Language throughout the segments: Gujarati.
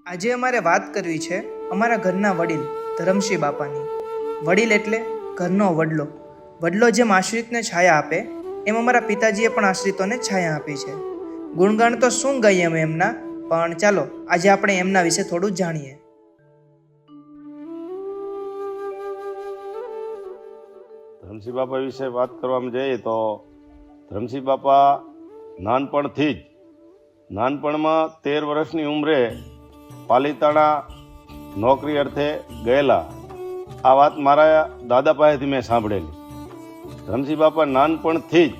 આજે અમારે વાત કરવી છે અમારા ઘરના વડીલ ધરમસિંહ બાપાની. વડીલ એટલે ઘરનો વડલો. વડલો જેમ આશ્રિતને છાયા આપે એમ અમારા પિતાજીએ પણ આશ્રિતોને છાયા આપી છે. ગુણગાન તો શું ગઈએ અમે એમના, પણ ચાલો આજે આપણે એમના વિશે થોડું જાણીએ. ધરમસિંહ બાપા વિશે વાત કરવામાં જઈએ તો ધરમસિંહ બાપા નાનપણમાં 13 વર્ષની ઉંમરે પાલીતાણા નોકરી અર્થે ગયેલા. આ વાત મારા દાદા પાસેથી મેં સાંભળેલી. ધરમસિંહ બાપા નાનપણથી જ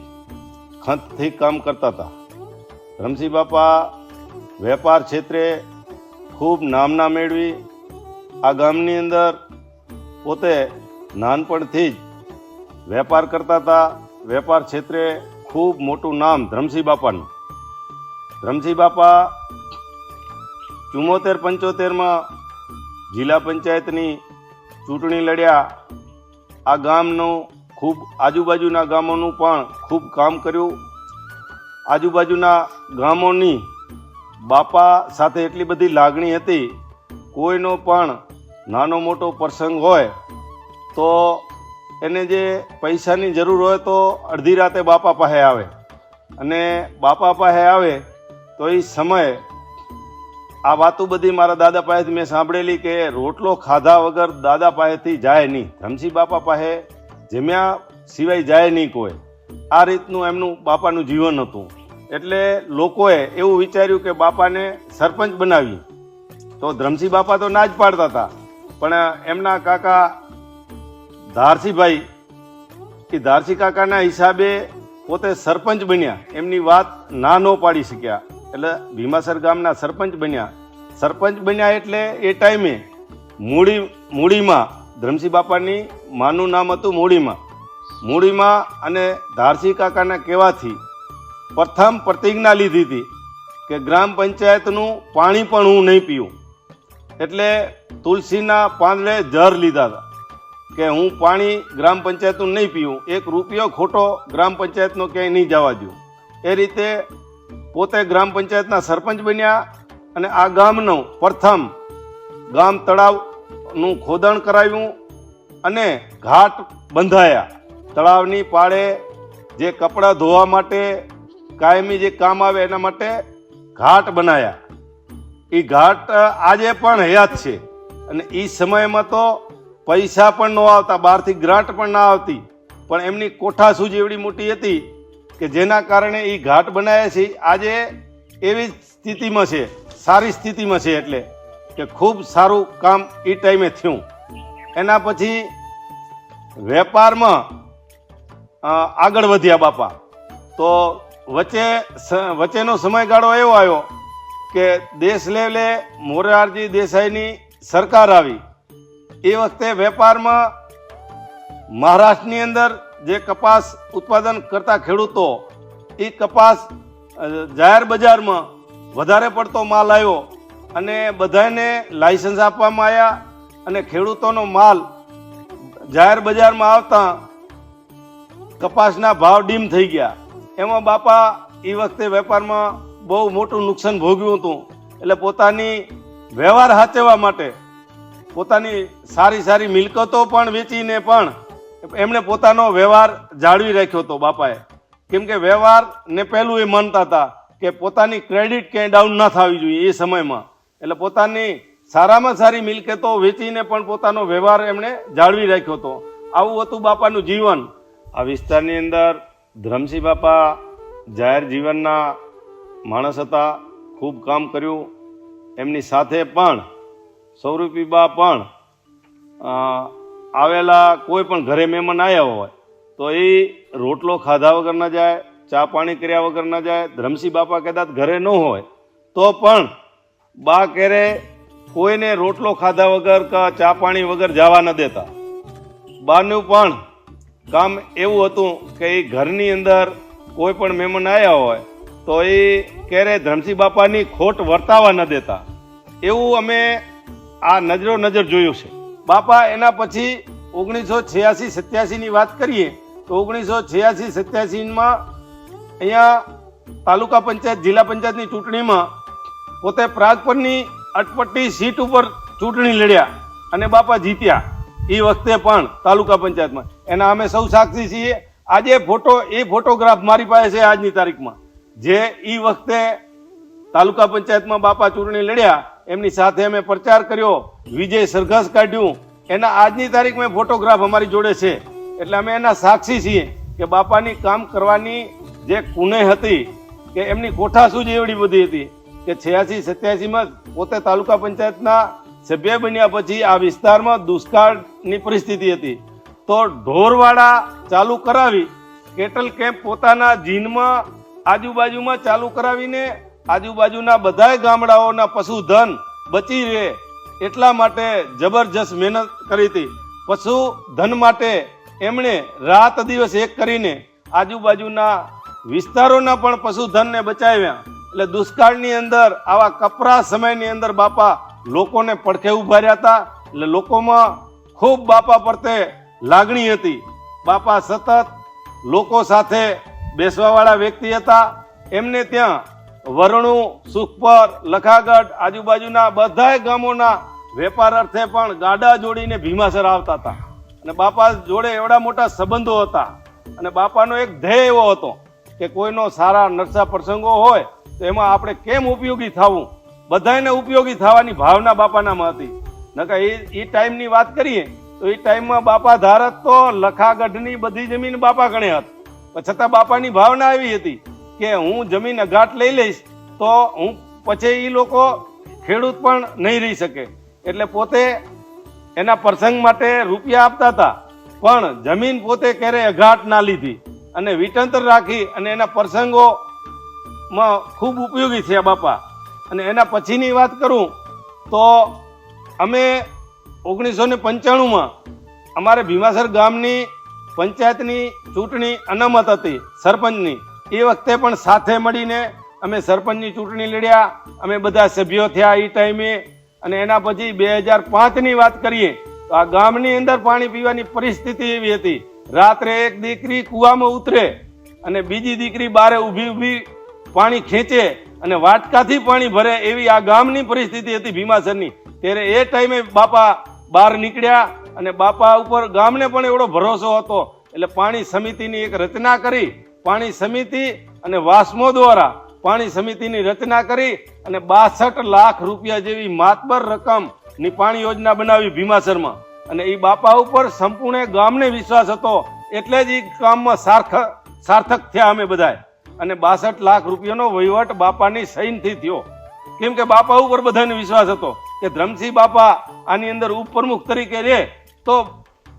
ખંતથી કામ કરતા હતા. ધરમસિંહ બાપા વેપાર ક્ષેત્રે ખૂબ નામના મેળવી આ ગામની અંદર પોતે નાનપણથી જ વેપાર કરતા હતા. વેપાર ક્ષેત્રે ખૂબ મોટું નામ ધરમસિંહ બાપાનું. ધરમસિંહ બાપા 74-75માં જિલ્લા પંચાયતની ચૂંટણી લડ્યા. આ ગામનું ખૂબ આજુબાજુના ગામોનું પણ ખૂબ કામ કર્યું. આજુબાજુના ગામોની બાપા સાથે એટલી બધી લાગણી હતી. કોઈનો પણ નાનો મોટો પ્રસંગ હોય તો એને જે પૈસાની જરૂર હોય તો અડધી રાતે બાપા પાસે આવે, અને બાપા પાસે આવે તો એ સમયે આ વાતો બધી મારા દાદા પાસેથી મેં સાંભળેલી કે રોટલો ખાધા વગર દાદા પાસેથી જાય નહીં. ધરમસિંહ બાપા પાસે જમ્યા સિવાય જાય નહીં કોઈ. આ રીતનું એમનું બાપાનું જીવન હતું. એટલે લોકોએ એવું વિચાર્યું કે બાપાને સરપંચ બનાવી. તો ધરમસિંહ બાપા તો ના જ પાડતા હતા, પણ એમના કાકા ધારસીભાઈ કે ધારસી કાકાના હિસાબે પોતે સરપંચ બન્યા. એમની વાત ના ન પાડી શક્યા એટલે ભીમાસર ગામના સરપંચ બન્યા. સરપંચ બન્યા એટલે એ ટાઈમે મૂડીમાં ધરમસિંહ બાપાની માનું નામ હતું મૂડીમાં અને ધારસી કાકાના કહેવાથી પ્રથમ પ્રતિજ્ઞા લીધી હતી કે ગ્રામ પંચાયતનું પાણી પણ હું નહીં પીવું. એટલે તુલસીના પાંદડે ઝર લીધા હતા કે હું પાણી ગ્રામ પંચાયતનું નહીં પીવું, 1 રૂપિયો ખોટો ગ્રામ પંચાયતનો ક્યાંય નહીં જવા દઉં. એ રીતે પોતે ગ્રામ પંચાયતના સરપંચ બન્યા અને આ ગામનું પ્રથમ ગામ તળાવનું ખોદણ કરાવ્યું અને ઘાટ બંધાયા. તળાવની પાળે જે કપડાં ધોવા માટે કાયમી જે કામ આવે એના માટે ઘાટ બનાવ્યા. એ ઘાટ આજે પણ હયાત છે. અને એ સમયમાં તો પૈસા પણ ન આવતા, બહારથી ગ્રાન્ટ પણ ના આવતી, પણ એમની કોઠા સૂજ એવડી મોટી હતી કે જેના કારણે એ ઘાટ બનાવ્યા છે. આજે એવી સ્થિતિમાં છે, સારી સ્થિતિમાં છે, એટલે કે ખૂબ સારું કામ એ ટાઈમે થયું. એના પછી વેપારમાં આગળ વધ્યા બાપા. તો વચ્ચેનો સમયગાળો એવો આવ્યો કે દેશ લેવલે મોરારજી દેસાઈની સરકાર આવી. એ વખતે વેપારમાં મહારાષ્ટ્રની અંદર જે કપાસ ઉત્પાદન કરતા ખેડૂતો, એ કપાસ જાહેર બજારમાં વધારે પડતો માલ આવ્યો અને બધાને લાયસન્સ આપવામાં આવ્યા અને ખેડૂતોનો માલ જાહેર બજારમાં આવતા કપાસના ભાવ ડીમ થઈ ગયા. એમાં બાપા એ વખતે વેપારમાં બહુ મોટું નુકસાન ભોગ્યું હતું. એટલે પોતાની વ્યવહાર સાચવવા માટે પોતાની સારી મિલકતો પણ વેચીને પણ એમણે પોતાનો વ્યવહાર જાળવી રાખ્યો હતો બાપાએ. કેમ કે વ્યવહારને પહેલું એ માનતા હતા કે પોતાની ક્રેડિટ ક્યાંય ડાઉન ના થવી જોઈએ એ સમયમાં. એટલે પોતાની સારામાં સારી મિલકતો વેચીને પણ પોતાનો વ્યવહાર એમણે જાળવી રાખ્યો હતો. આવું હતું બાપાનું જીવન. આ વિસ્તારની અંદર ધરમસિંહ બાપા જાહેર જીવનના માણસ હતા, ખૂબ કામ કર્યું. એમની સાથે પણ સૌરૂપીબા પણ આવેલા કોઈ પણ ઘરે મહેમાન આવ્યા હોય તો એ રોટલો ખાધા વગર ના જાય, ચા પાણી કર્યા વગર ના જાય. ધરમસિંહ બાપા કદાચ ઘરે ન હોય તો પણ બા કેરે કોઈને રોટલો ખાધા વગર કે ચા પાણી વગર જવા ન દેતા. બાનું પણ કામ એવું હતું કે એ ઘરની અંદર કોઈ પણ મહેમાન આવ્યા હોય તો એ ક્યારે ધરમસિંહ બાપાની ખોટ વર્તાવા ન દેતા. એવું અમે આ નજર જોયું છે. બાપા એના પછી 1986-87ની વાત કરીએ તો 1986-87માં અહીંયા તાલુકા પંચાયત જિલ્લા પંચાયતની ચૂંટણીમાં પોતે પ્રાગપરની અટપટી સીટ ઉપર ચૂંટણી લડ્યા અને બાપા જીત્યા. એ વખતે પણ તાલુકા પંચાયતમાં એના અમે સૌ સાક્ષી છીએ. આજે ફોટોગ્રાફ મારી પાસે છે આજની તારીખમાં, જે એ વખતે તાલુકા પંચાયતમાં બાપા ચૂંટણી લડ્યા એમની સાથે અમે પ્રચાર કર્યો, વિજય સરઘસ કાઢ્યું, એના આજની તારીખ મેં ફોટોગ્રાફ અમારી જોડે છે. એટલે અમે એના સાક્ષી છીએ કે બાપાની કામ કરવાની જે કુનેહ હતી કે એમની કોઠાસૂઝ એવડી બધી હતી કે 86-87માં પોતે તાલુકા પંચાયતના સભ્ય બન્યા પછી આ વિસ્તારમાં દુષ્કાળની પરિસ્થિતિ હતી, તો ઢોરવાડા ચાલુ કરાવી, કેટલ કેમ્પ પોતાના જીનમાં આજુબાજુમાં ચાલુ કરાવીને આજુબાજુના બધાય ગામડાઓના પશુધન બચી રહે એટલા માટે જબરજસ્ત મહેનત કરી હતી. પશુધન માટે એમણે રાત દિવસ એક કરીને આજુબાજુના વિસ્તારોના પણ પશુધનને બચાવ્યા. એટલે દુષ્કાળની અંદર આવા કપરા સમયની અંદર બાપા લોકોને પડખે ઉભા રહ્યા હતા. એટલે લોકોમાં ખૂબ બાપા પ્રત્યે લાગણી હતી. બાપા સતત લોકો સાથે બેસવાવાળા વ્યક્તિ હતા. એમને ત્યાં વરણું, સુખપર, લખાગઢ આજુબાજુના બધાય ગામોના વેપાર અર્થે પણ ગાડા જોડીને ભીમાસર આવતા હતા અને બાપા જોડે એવડા મોટા સંબંધો હતા. અને બાપાનો એક ધ્યેય એવો હતો કે કોઈનો સારા નરસા પ્રસંગો હોય તો એમાં આપણે કેમ ઉપયોગી થવું, બધાને ઉપયોગી થવાની ભાવના બાપાનામાં હતી. નકા એ ટાઈમની વાત કરીએ તો એ ટાઈમમાં બાપા ધારત તો લખાગઢની બધી જમીન બાપા ગણે હતી, છતાં બાપાની ભાવના એવી હતી કે હું જમીન અઘાટ લઈ લઈશ તો હું પછી એ લોકો ખેડૂત પણ નહીં રહી શકે. એટલે પોતે એના પ્રસંગ માટે રૂપિયા આપતા હતા, પણ જમીન પોતે ક્યારેય અઘાટ ના લીધી અને વિટંતર રાખી અને એના પ્રસંગોમાં ખૂબ ઉપયોગી થયા બાપા. અને એના પછીની વાત કરું તો અમે 1995માં અમારે ભીમાસર ગામની પંચાયતની ચૂંટણી અનામત હતી સરપંચની. એ વખતે પણ સાથે મળીને અમે સરપંચની ચૂંટણી લડ્યા, અમે બધા સભ્યો થયા એ ટાઈમે. અને એના પછી 2005ની વાત કરીએ તો આ ગામની અંદર પાણી પીવાની પરિસ્થિતિ એવી હતી, રાત્રે એક દીકરી કૂવામાં ઉતરે અને બીજી દીકરી બારે ઊભી પાણી ખેંચે અને વાટકાથી પાણી ભરે એવી આ ગામની પરિસ્થિતિ હતી ભીમાસરની. ત્યારે એ ટાઈમે બાપા બહાર નીકળ્યા અને બાપા ઉપર ગામને પણ એવડો ભરોસો હતો એટલે પાણી સમિતિની એક રચના કરી. પાણી સમિતિ અને વાસ્મો દ્વારા પાણી સમિતિની રચના કરી અને 62 લાખ રૂપિયા જેવી માતબર રકમની પાણી યોજના બનાવી ભીમાસરમાં. અને એ બાપા ઉપર સંપૂર્ણ ગામને વિશ્વાસ હતો એટલે જ એ કામમાં સાર્થક થયા અમે બધાએ. અને 62 લાખ રૂપિયાનો વહીવટ બાપાની સહીનથી થયો, કેમ કે બાપા ઉપર બધાને વિશ્વાસ હતો કે ધરમસિંહ બાપા આની અંદર ઉપપ્રમુખ તરીકે રહે તો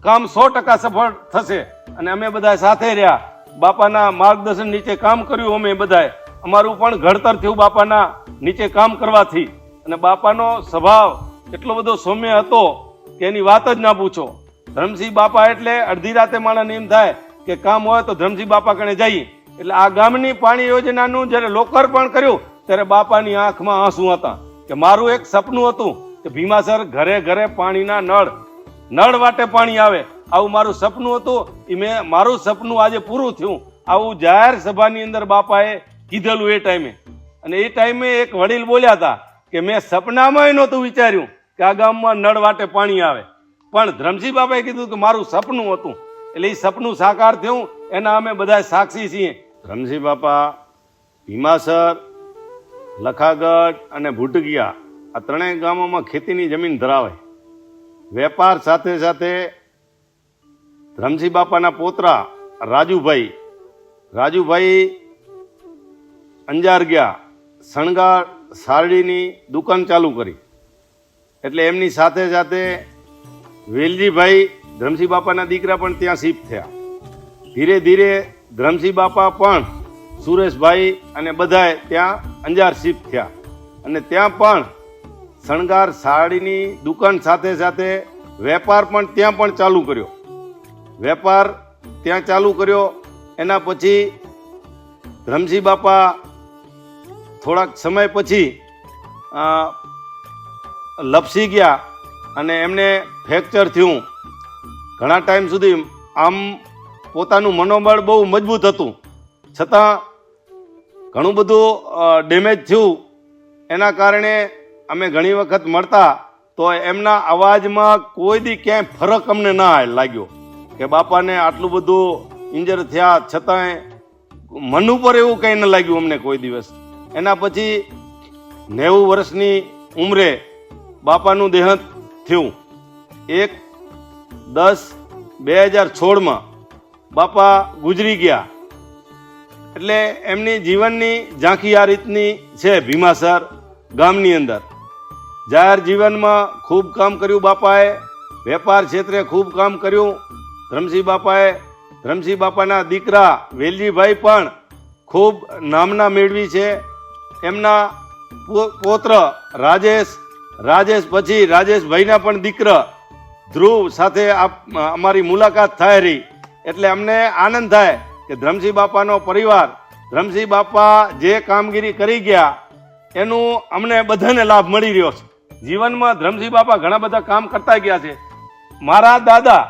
કામ 100% સફળ થશે. અને અમે બધા સાથે રહ્યા, બાપાના માર્ગદર્શન નીચે કામ કર્યું. અમે બધાએ અમારું પણ ઘડતર થયું બાપાના નીચે કામ કરવાથી. અને બાપાનો સ્વભાવ એટલો બધો સૌમ્ય હતો કે એની વાત જ ના પૂછો. ધરમસિંહ બાપા એટલે અડધી રાતે માણસને એમ થાય કે કામ હોય તો ધરમસિંહ બાપા કણે જઈએ. એટલે આ ગામની પાણી યોજનાનું જ્યારે લોકાર્પણ કર્યું ત્યારે બાપાની આંખમાં આંસુ હતા કે મારું એક સપનું હતું કે ભીમાસર ઘરે ઘરે પાણીના નળ વાટે પાણી આવે, આવું મારું સપનું હતું. મારું સપનું આજે પૂરું થયું. આવું જાહેર સભાની અંદર બાપાએ કીધેલું એ ટાઈમે. અને એ ટાઈમે એક વડીલ બોલ્યા હતા કે મેં સપનામાં નહોતું વિચાર્યું કે આ ગામમાં નળ વાટે પાણી આવે, પણ ધરમસિંહ બાપાએ કીધું કે મારું સપનું હતું. એટલે એ સપનું સાકાર થયું, એના અમે બધા સાક્ષી છીએ. ધરમસિંહ બાપા ભીમાસર, લખાગઢ અને ભૂટકિયા આ ત્રણેય ગામોમાં ખેતીની જમીન ધરાવે. વેપાર સાથે સાથે ધરમસિંહ બાપાના પોતરા રાજુભાઈ અંજાર ગયા, શણગાર સારડીની દુકાન ચાલુ કરી. એટલે એમની સાથે સાથે વેલજીભાઈ ધરમસિંહ બાપાના દીકરા પણ ત્યાં શિફ્ટ થયા. ધીરે ધીરે ધરમસિંહ બાપા પણ સુરેશભાઈ અને બધાએ ત્યાં અંજાર શિફ્ટ થયા. અને ત્યાં પણ શણગાર સાડીની દુકાન સાથે સાથે વેપાર પણ ત્યાં પણ ચાલુ કર્યો. વેપાર ત્યાં ચાલુ કર્યો. એના પછી ધરમસિંહ બાપા થોડાક સમય પછી લપસી ગયા અને એમને ફ્રેક્ચર થયું. ઘણા ટાઈમ સુધી આમ પોતાનું મનોબળ બહુ મજબૂત હતું, છતાં ઘણું બધું ડેમેજ થયું. એના કારણે અમે ઘણી વખત મળતા તો એમના અવાજમાં કોઈ દી ક્યાંય ફરક અમને ના લાગ્યો કે બાપાને આટલું બધું ઇન્જર થયા છતાંય મન ઉપર એવું કંઈ ન લાગ્યું અમને કોઈ દિવસ. એના પછી 90 વર્ષની ઉંમરે બાપાનું દેહાંત થયું. 1/10/2016 બાપા ગુજરી ગયા. એટલે એમની જીવનની ઝાંખી આ રીતની છે. ભીમાસર ગામની અંદર જાહેર જીવનમાં ખૂબ કામ કર્યું બાપાએ, વેપાર ક્ષેત્રે ખૂબ કામ કર્યું ધરમસિંહ બાપાના દીકરા વેલજીભાઈ પણ ખૂબ નામના મેળવી છે. એમના પૌત્ર રાજેશ પછી રાજેશભાઈના પણ દીકરા ધ્રુવ સાથે અમારી મુલાકાત થાય રહી. એટલે અમને આનંદ થાય કે ધરમસિંહ બાપાનો પરિવાર, ધરમસિંહ બાપા જે કામગીરી કરી ગયા એનું અમને બધાને લાભ મળી રહ્યો છે. જીવનમાં ધરમસિંહ બાપા ઘણા બધા કામ કરતા ગયા છે. મારા દાદા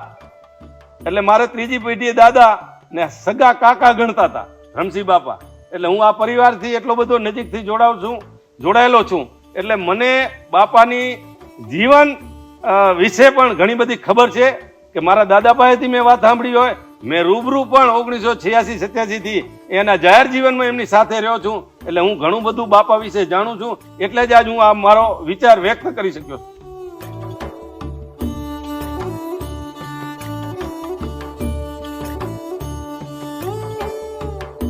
એટલે મારે ત્રીજી પેઢીએ દાદા ને સગા કાકા ગણતા હતા ધરમસિંહ બાપા. એટલે હું આ પરિવારથી એટલો બધો નજીકથી જોડાયેલો છું. એટલે મને બાપાની જીવન વિશે પણ ઘણી બધી ખબર છે કે મારા દાદા પાસેથી મેં વાત સાંભળી હોય, મેં રૂબરૂ પણ 1986-87 થી એના જાહેર જીવનમાં એમની સાથે રહ્યો છું. એટલે હું ઘણું બધું બાપા વિશે જાણું છું. એટલે જ આજ હું આ મારો વિચાર વ્યક્ત કરી શક્યો છું.